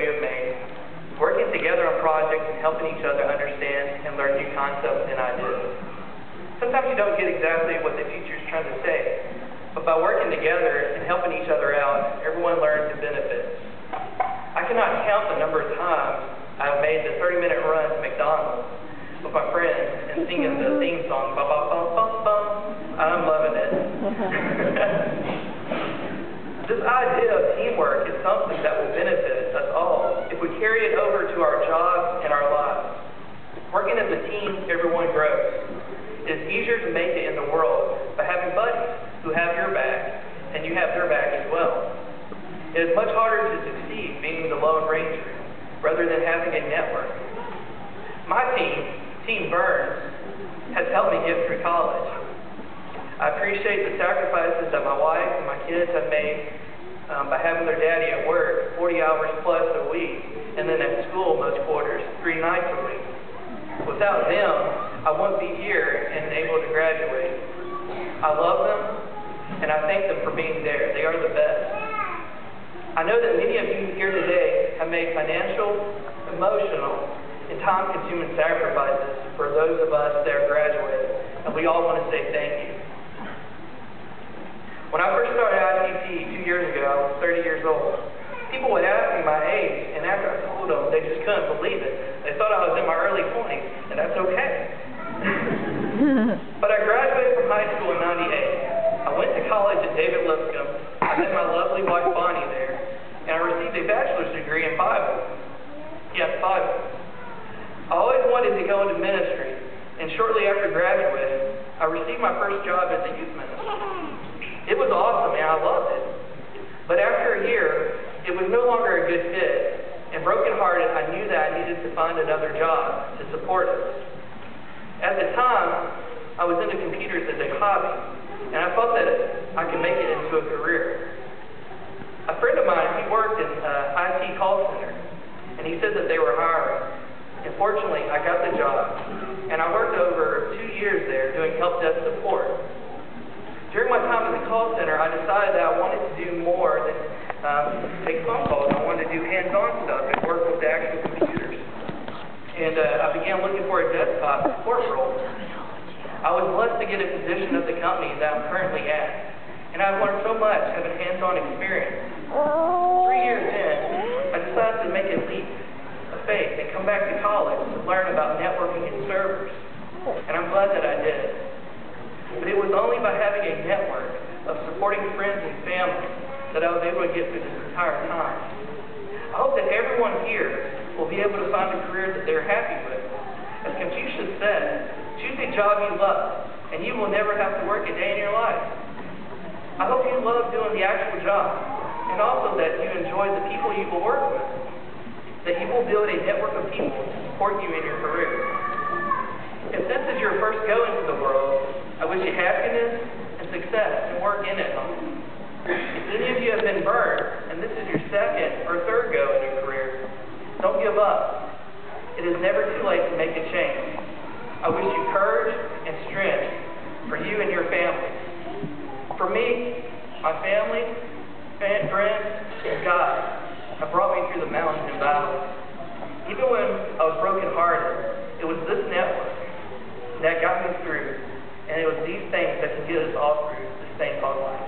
you have made, working together on projects and helping each other understand and learn new concepts and ideas. Sometimes you don't get exactly what the teacher is trying to say, but by working together and helping each other out, everyone learns and benefits. I cannot count the number of times I've made the 30-minute run to McDonald's with my friends and singing the theme song, ba ba bum bum bum. I'm loving it. This idea of teamwork is something that will benefit us all if we carry it over to our jobs and our lives. Working as a team, everyone grows. It is easier to make it in the world by having buddies who have your back and you have their back as well. It is much harder to succeed being the Lone Ranger rather than having a network. My team, Team Burns, has helped me get through college. I appreciate the sacrifices that my wife and my kids have made by having their daddy at work 40 hours plus a week and then at school most quarters 3 nights a week. Without them, I wouldn't be here and able to graduate. I love them and I thank them for being there. They are the best. I know that many of you here today have made financial, emotional, and time-consuming sacrifices for those of us that are graduated, and we all want to say thank you. When I first started ITT 2 years ago, I was 30 years old. People would ask me my age, and after I told them, they just couldn't believe it. They thought I was in my early 20s, and that's okay. But I graduated from high school in '98. I went to college at David Lipscomb. I met my lovely wife Bonnie there, and I received a bachelor's degree in Bible. Yes, Bible. I always wanted to go into ministry, and shortly after graduating, I received my first job as a youth minister. It was awesome, and I loved it. But after a year, it was no longer a good fit, and brokenhearted, I knew that I needed to find another job to support us. At the time, I was into computers as a hobby, and I thought that I could make it into a career. A friend of mine, he worked in IT call center, and he said that they were hiring. And fortunately, I got the job, and I worked over 2 years there doing help desk support. During my time at the call center, I decided that I wanted to do more than take phone calls. I wanted to do hands-on stuff and work with the actual computers. And I began looking for a desktop support role. I was blessed to get a position at the company that I'm currently at, and I've learned so much having hands-on experience. 3 years in, I decided to make a leap of faith and come back to college to learn about networking and servers, and I'm glad that I did. But it was only by having a network of supporting friends and family that I was able to get through this entire time. I hope that everyone here will be able to find a career that they're happy with. As Confucius said, choose a job you love, and you will never have to work a day in your life. I hope you love doing the actual job, and also that you enjoy the people you will work with, that you will build a network of people to support you in your career. If this is your first go into the world, I wish you happiness and success and work in it home. If any of you have been burned, and this is your second or third go in your career, don't give up. It is never too late to make a change. I wish you courage and strength for you and your families. For me, my family, friends, and God have brought me through the mountains and valleys. Even when I was brokenhearted, it was this network that got me through, and it was these things that can get us all through this thing called life.